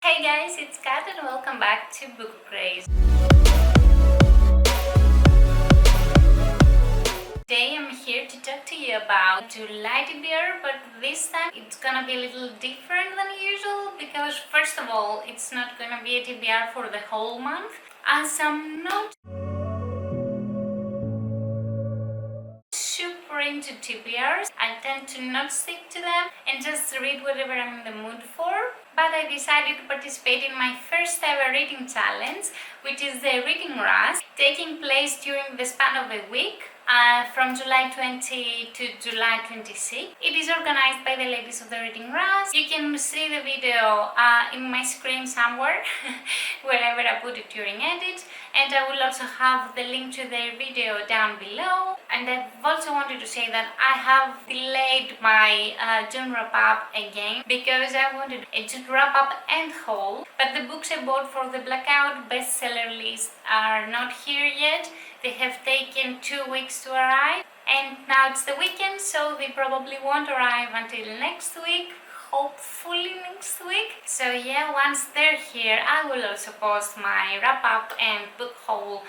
Hey guys, it's Kat and welcome back to bookocraze. Today I'm here to talk to you about July TBR, but this time it's gonna be a little different than usual because first of all, it's not gonna be a TBR for the whole month, as I'm not super into TBRs. I tend to not stick to them and just read whatever I'm in the mood for. But I decided to participate in my first ever reading challenge, which is the Reading Rush, taking place during the span of a week. From July 20 to July 26. It is organized by the ladies of the Reading Rush. You can see the video in my screen somewhere, wherever I put it during edit. And I will also have the link to their video down below. And I've also wanted to say that I have delayed my June wrap-up again because I wanted a June wrap-up and haul. But the books I bought for the Blackout bestseller list are not here yet. They have taken 2 weeks to arrive, and now it's the weekend, so they probably won't arrive until next week, hopefully next week. So yeah, once they're here, I will also post my wrap-up and book haul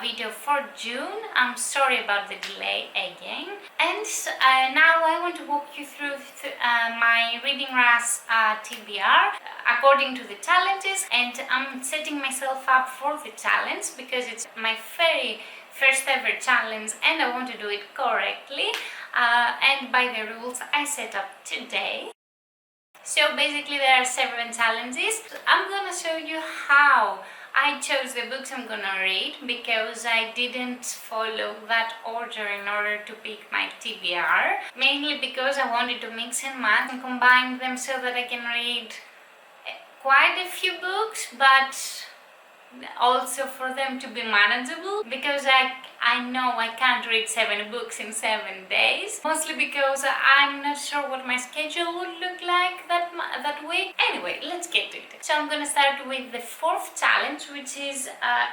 video for June. I'm sorry about the delay again. And now I want to walk you through my Reading Rush TBR according to the challenges, and I'm setting myself up for the challenge because it's my very first ever challenge and I want to do it correctly and by the rules I set up today. So basically there are 7 challenges. I'm gonna show you how I chose the books I'm gonna read because I didn't follow that order in order to pick my TBR, mainly because I wanted to mix and match and combine them so that I can read quite a few books, but also for them to be manageable, because I know I can't read 7 books in 7 days, mostly because I'm not sure what my schedule would look like that week. Anyway, let's get to it. So I'm gonna start with the 4th challenge, which is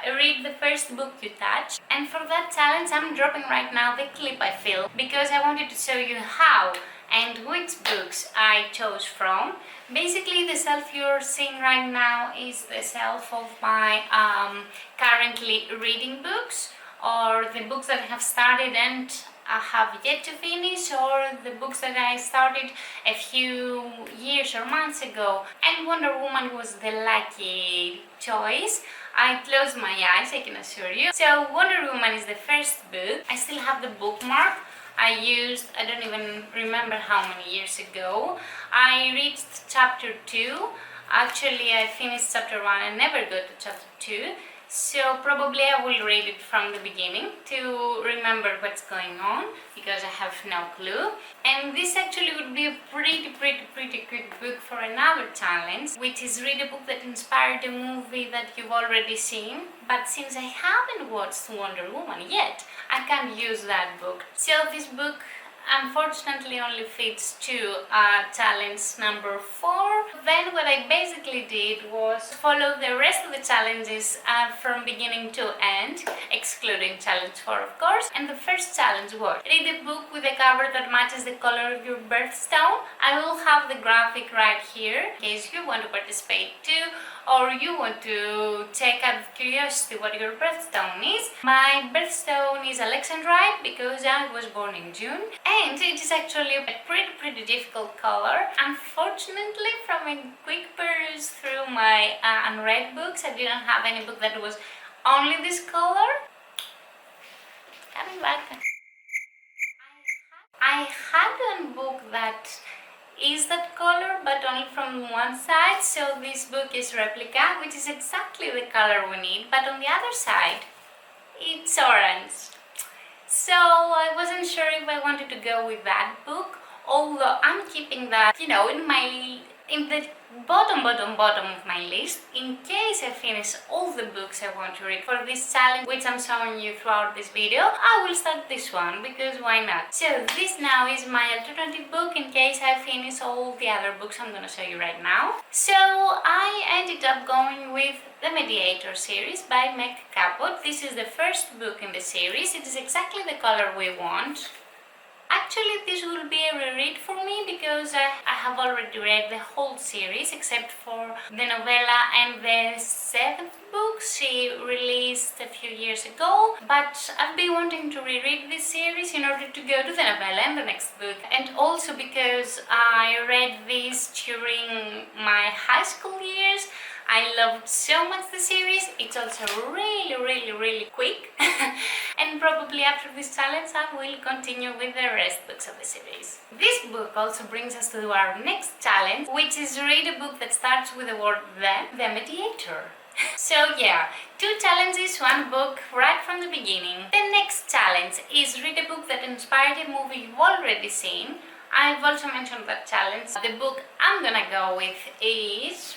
read the first book you touch. And for that challenge I'm dropping right now the clip I filmed because I wanted to show you how and which books I chose from. Basically the shelf you're seeing right now is the shelf of my currently reading books, or the books that I have started and I have yet to finish, or the books that I started a few years or months ago. And Wonder Woman was the lucky choice. I closed my eyes, I can assure you. So Wonder Woman is the first book. I still have the bookmark I used, I don't even remember how many years ago. I reached chapter 2. Actually, I finished chapter 1 and never got to chapter 2. So probably I will read it from the beginning to remember what's going on because I have no clue. And this actually would be a pretty quick book for another challenge, which is read a book that inspired a movie that you've already seen. But since I haven't watched Wonder Woman yet, I can't use that book. So this book unfortunately only fits to challenge number 4. Then what I basically did was follow the rest of the challenges from beginning to end, excluding challenge 4 of course. And the first challenge was read a book with a cover that matches the color of your birthstone. I will have the graphic right here in case you want to participate too, or you want to check out of curiosity what your birthstone is. My birthstone is Alexandrite because I was born in June, and it is actually a pretty difficult color. Unfortunately, from a quick peruse through my unread books, I didn't have any book that was only this color. Coming back. I had one book that is that color, but only from one side, so this book is replica, which is exactly the color we need, but on the other side it's orange. So I wasn't sure if I wanted to go with that book, although I'm keeping that, in the bottom of my list in case I finish all the books I want to read for this challenge, which I'm showing you throughout this video. I will start this one because why not? So this now is my alternative book in case I finish all the other books I'm gonna show you right now. So I ended up going with The Mediator series by Meg Cabot. This is the first book in the series. It is exactly the color we want. Actually, this will be a reread for me because I have already read the whole series except for the novella and the 7th book she released a few years ago. But I've been wanting to reread this series in order to go to the novella and the next book. And also because I read this during my high school years. I loved so much the series. It's also really quick. And probably after this challenge I will continue with the rest books of the series. This book also brings us to our next challenge, which is read a book that starts with the word the mediator. So yeah, 2 challenges, 1 book right from the beginning. The next challenge is read a book that inspired a movie you've already seen. I've also mentioned that challenge. The book I'm gonna go with is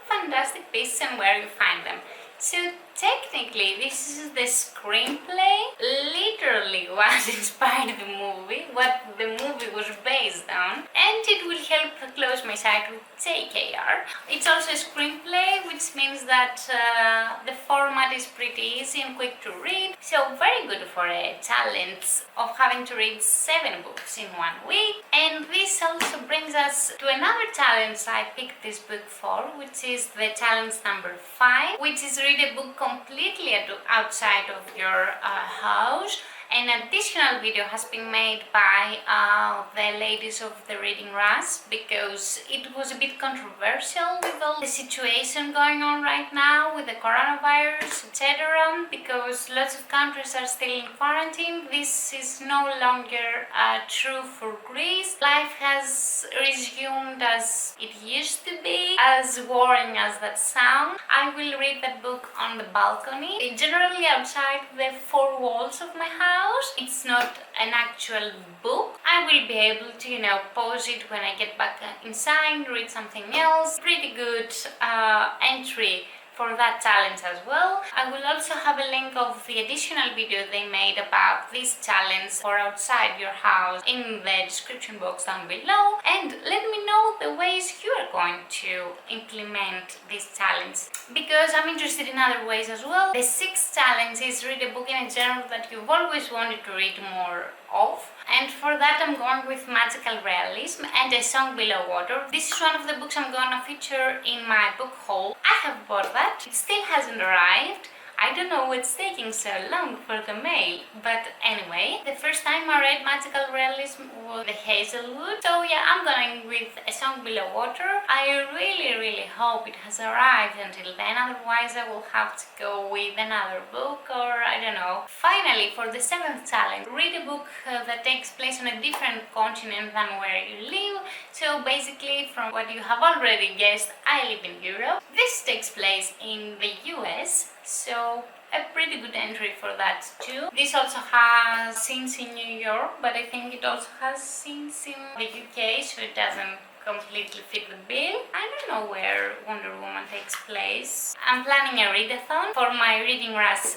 Fantastic Beasts and Where You Find Them. So technically this is the screenplay, literally what inspired the movie, what the movie was based on, and it will help close my site with TBR. It's also a screenplay, which means that the format is pretty easy and quick to read, so very good for a challenge of having to read 7 books in 1 week. And this also brings us to another challenge I picked this book for, which is the challenge number 5, which is read a book completely outside of your house. An additional video has been made by the ladies of the Reading Rush because it was a bit controversial with all the situation going on right now with the coronavirus, etc. Because lots of countries are still in quarantine. This is no longer true for Greece. Life has resumed as it used to be, as boring as that sounds. I will read that book on the balcony, generally outside the 4 walls of my house. It's not an actual book. I will be able to, pause it when I get back inside, read something else. Pretty good entry for that challenge as well. I will also have a link of the additional video they made about this challenge for outside your house in the description box down below, and let me know the ways you are going to implement this challenge because I'm interested in other ways as well. The 6th challenge is read a book in a genre that you've always wanted to read more of, and for that I'm going with magical realism and A Song Below Water. This is one of the books I'm going to feature in my book haul. I have bought that. It still hasn't arrived. I don't know what's taking so long for the mail, but anyway, the first time I read magical realism was The Hazelwood, so yeah, I'm going with A Song Below Water. I really hope it has arrived until then, otherwise I will have to go with another book or I don't know. Finally, for the 7th challenge, read a book that takes place on a different continent than where you live. So basically, from what you have already guessed, I live in Europe. This takes place in the US, so a pretty good entry for that too. This also has scenes in New York, but I think it also has scenes in the UK, so it doesn't completely fit the bill. I don't know where Wonder Woman takes place. I'm planning a readathon for my Reading Rush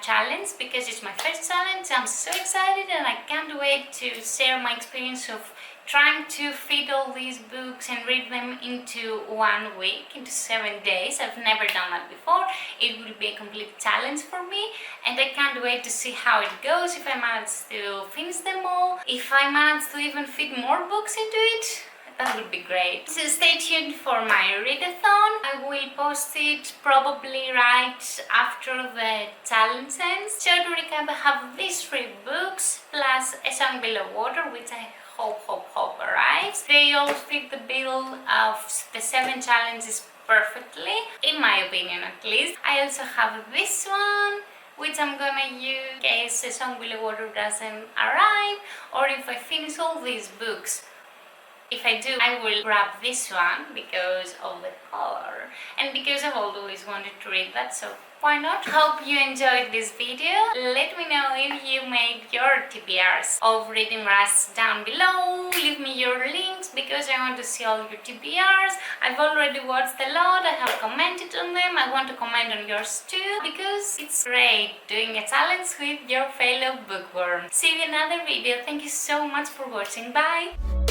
challenge because it's my first challenge. I'm so excited and I can't wait to share my experience of trying to fit all these books and read them into 1 week, into 7 days. I've never done that before. It will be a complete challenge for me and I can't wait to see how it goes, if I manage to finish them all, if I manage to even fit more books into it. That would be great. So stay tuned for my readathon. I will post it probably right after the challenge ends. So to recap, I have these 3 books plus A Song Below Water, which I hope arrives. They all fit the bill of the 7 challenges perfectly, in my opinion at least. I also have this one, which I'm gonna use in case A Song Below Water doesn't arrive, or if I finish all these books. If I do, I will grab this one because of the color and because I've always wanted to read that, so why not? Hope you enjoyed this video. Let me know if you made your TBRs of Reading Rush down below. Leave me your links because I want to see all your TBRs. I've already watched a lot, I have commented on them. I want to comment on yours too because it's great doing a challenge with your fellow bookworm. See you in another video. Thank you so much for watching. Bye!